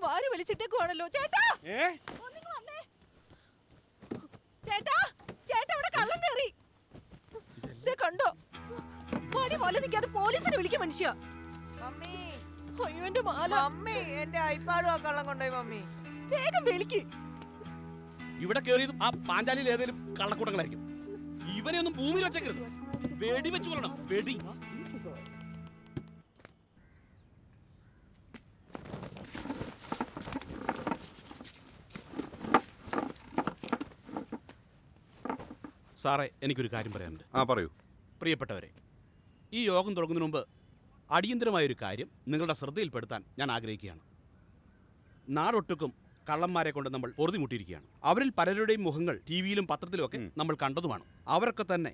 വാരി വലിച്ചിട്ടേക്കുവാണല്ലോ. ചേട്ടാ ചേട്ടാ ചേട്ടാ ഇവിടെ കള്ളം കയറി കണ്ടോ? പണി പോലെ നിൽക്കാതെ പോലീസിനെ വിളിക്കും മനുഷ്യ. അയ്യോ എന്റെ മാല. എന്റെ ഐപാഡും ആ കള്ളം കൊണ്ടുപോയി മമ്മി. വേഗം വിളിക്ക്. ഇവിടെ കയറിയതും ആ പാഞ്ചാലിയിൽ ഏതെങ്കിലും കള്ളക്കൂട്ടങ്ങളായിരിക്കും. ഇവനെ ഒന്നും ഭൂമിയിൽ വെച്ചേക്കരുത്. വെടി വെച്ചു കൊള്ളണം. വെടി. സാറേ, എനിക്കൊരു കാര്യം പറയാനുണ്ട്. പറയൂ. പ്രിയപ്പെട്ടവരെ, ഈ യോഗം തുടങ്ങുന്നതിന് മുമ്പ് അടിയന്തരമായൊരു കാര്യം നിങ്ങളുടെ ശ്രദ്ധയിൽപ്പെടുത്താൻ ഞാൻ ആഗ്രഹിക്കുകയാണ്. നാടൊട്ടുക്കും കള്ളന്മാരെ കൊണ്ട് നമ്മൾ പൊറുതിമുട്ടിയിരിക്കുകയാണ്. അവരിൽ പലരുടെയും മുഖങ്ങൾ ടിവിയിലും പത്രത്തിലും ഒക്കെ നമ്മൾ കണ്ടതുമാണ്. അവരൊക്കെ തന്നെ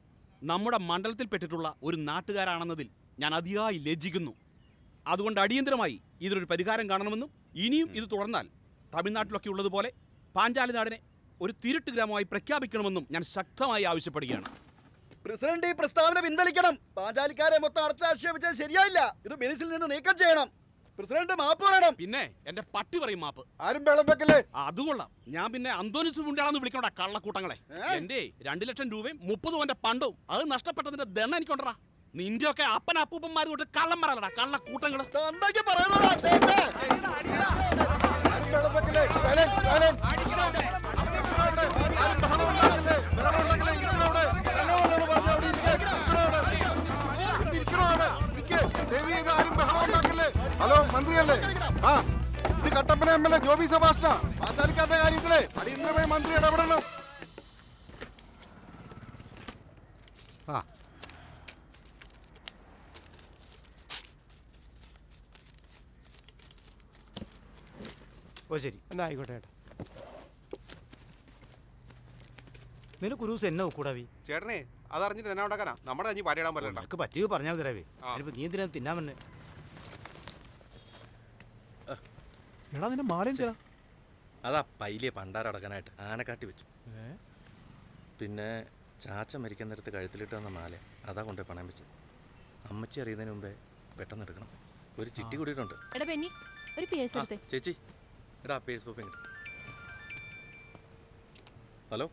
നമ്മുടെ മണ്ഡലത്തിൽപ്പെട്ടിട്ടുള്ള ഒരു നാട്ടുകാരാണെന്നതിൽ ഞാൻ അതിയായി ലജ്ജിക്കുന്നു. അതുകൊണ്ട് അടിയന്തരമായി ഇതിനൊരു പരിഹാരം കാണണമെന്നും ഇനിയും ഇത് തുടർന്നാൽ തമിഴ്നാട്ടിലൊക്കെ ഉള്ളതുപോലെ പാഞ്ചാലി നാടിനെ ഒരു തിരുട്ട് ഗ്രാമമായി പ്രഖ്യാപിക്കണമെന്നും ഞാൻ ശക്തമായി ആവശ്യപ്പെടുകയാണ്. പ്രസിഡന്റ് ഈ പ്രസ്താവന പിൻവലിക്കണം. പാഞ്ചാലിക്കാരെ മൊത്തം അടച്ചാക്ഷേപിച്ചത് ശരിയായില്ല. ഇത് മിനിസിൽ നിന്ന് നീക്കം ചെയ്യണം. പ്രസിഡന്റ് മാപ്പ് പറയണം. പിന്നെ എന്റെ പട്ടി പറയും മാപ്പ്. ആരും വെള്ളം വെക്കല്ലേ. അതുകൊള്ളാം. ഞാൻ പിന്നെ അന്തോനിസ് മുണ്ടാണെന്ന് വിളിക്കണ്ട കള്ളക്കൂട്ടങ്ങളെ. എന്റെ 2 ലക്ഷം രൂപയും 30 പവന്റെ പണ്ടവും അത് നഷ്ടപ്പെട്ടതിന്റെ ദണ്ണ എനിക്കുണ്ടടാ. നിന്റെ ഒക്കെ അപ്പൻ അപ്പൂപ്പന്മാർ തൊട്ട് കള്ളം പറയലടാ കള്ളക്കൂട്ടങ്ങള്. ഹലോ, മന്ത്രിയല്ലേ? ഇത് കട്ടപ്പന MLA ജോബി സെബാസ്റ്റ്യൻ. പാഞ്ചാലിക്കാരുടെ കാര്യത്തിലെ അടിയന്തരമായി മന്ത്രി ഇടപെടണം. ഓ ശരി, എന്നാ ആയിക്കോട്ടെ ചേട്ടാ. നിനക്ക് ഒരു ദിവസം എന്നെ കൂടാവി ചേട്ടനെ അതറിഞ്ഞിട്ട് എന്നാ ഉണ്ടാക്കാനാ? നമ്മുടെ കഞ്ഞി പാടിയിടാൻ പറ്റില്ല. നിനക്ക് പറ്റിയോ പറഞ്ഞാൽ തരാവേ. നീ എന്തിനാ തിന്നാൻ വന്നെ? എടാ നിന്റെ മാലയും തരാ. അതാ പൈലിയെ പണ്ടാരടക്കാനായിട്ട് ആനക്കാട്ടി വെച്ചു. പിന്നെ ചാച്ച മരിക്കാൻ നേരത്ത് കഴുത്തിലിട്ട് വന്ന മാല അതാ കൊണ്ടുപോയി പണയം വെച്ചത്. അമ്മച്ചി അറിയുന്നതിന് മുമ്പേ പെട്ടെന്ന് എടുക്കണം. ഒരു ചിട്ടി കൂടിയിട്ടുണ്ട്. ചേച്ചി എടാ പേഴ്സ് സൂപ്പർ കിട്ടും. ഹലോ,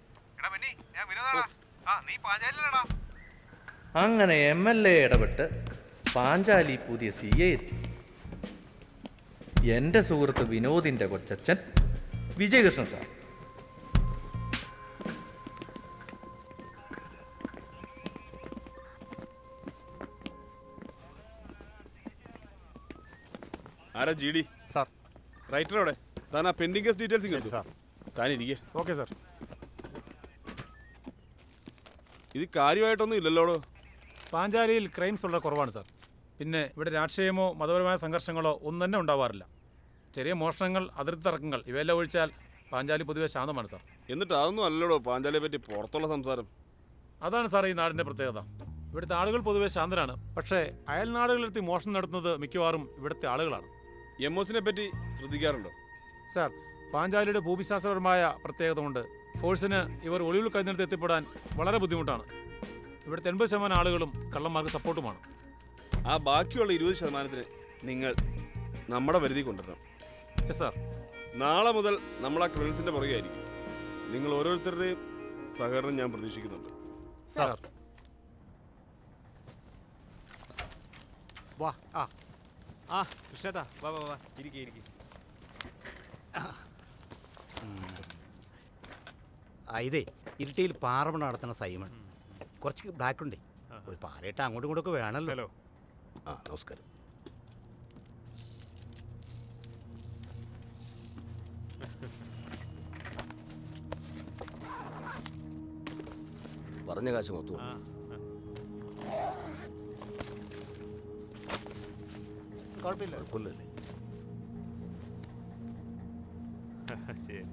അങ്ങനെ MLA ഇടപെട്ട് പാഞ്ചാലി പുതിയ CA എത്തി. എൻ്റെ സുഹൃത്ത് വിനോദിൻ്റെ കൊച്ചച്ഛൻ വിജയകൃഷ്ണൻ സാർ. ആരാ GD സാർ? റൈറ്ററോടെ താൻ ആ പെൻഡിംഗ് കേസ് ഡീറ്റെയിൽസ് കിട്ടും സാർ. താനിരിക്കേ. Okay sir. ഇത് കാര്യമായിട്ടൊന്നും ഇല്ലല്ലോടോ. പാഞ്ചാലിയിൽ ക്രൈംസ് ഉള്ള കുറവാണ് സാർ. പിന്നെ ഇവിടെ രാഷ്ട്രീയമോ മതപരമായ സംഘർഷങ്ങളോ ഒന്നും തന്നെ ഉണ്ടാവാറില്ല. ചെറിയ മോഷണങ്ങൾ, അതിർത്തി തർക്കങ്ങൾ ഇവയെല്ലാം ഒഴിച്ചാൽ പാഞ്ചാലി പൊതുവെ ശാന്തമാണ് സാർ. എന്നിട്ട് അതൊന്നും അല്ലല്ലോ പാഞ്ചാലിയെ പറ്റി പുറത്തുള്ള സംസാരം. അതാണ് സാർ ഈ നാടിൻ്റെ പ്രത്യേകത. ഇവിടുത്തെ ആളുകൾ പൊതുവെ ശാന്തരാണ്. പക്ഷേ അയൽ നാടുകളിലെത്തി മോഷണം നടത്തുന്നത് മിക്കവാറും ഇവിടുത്തെ ആളുകളാണ്. എംഒസിനെ പറ്റി ശ്രദ്ധിക്കാറുണ്ടോ സാർ? പാഞ്ചാലിയുടെ ഭൂമിശാസ്ത്രപരമായ പ്രത്യേകത കൊണ്ട് ഫോഴ്സിന് ഇവർ ഒളിവിൽ കഴിഞ്ഞിടത്ത് എത്തിപ്പെടാൻ വളരെ ബുദ്ധിമുട്ടാണ്. ഇവിടുത്തെ 80% ആളുകളും കള്ളന്മാർക്ക് സപ്പോർട്ടുമാണ്. ആ ബാക്കിയുള്ള 20%-ന് നിങ്ങൾ നമ്മുടെ പരിധി കൊണ്ടുവരണം. Yes sir. നാളെ മുതൽ നമ്മൾ ആ ക്രിമിനൽസിന്റെ പുറകെ ആയിരിക്കും. നിങ്ങൾ ഓരോരുത്തരുടെയും സഹകരണം ഞാൻ പ്രതീക്ഷിക്കുന്നുണ്ട് സാർ. വാ. കൃഷ്ണേട്ടാ വാ വാ വാ, ഇരിക്കേ. ഇതേ ഇരിട്ടിയിൽ പാറമണ നടത്തുന്ന സൈമൺ. കുറച്ച് ബ്ലാക്ക് ഉണ്ടേ. ഒരു പാലയിട്ട് അങ്ങോട്ടും ഇങ്ങോട്ടൊക്കെ വേണമല്ലോ. നമസ്കാരം. പറഞ്ഞ കാശ് മൊത്തം കുഴപ്പമില്ല. കുഴപ്പമില്ലല്ലേ? ശരി.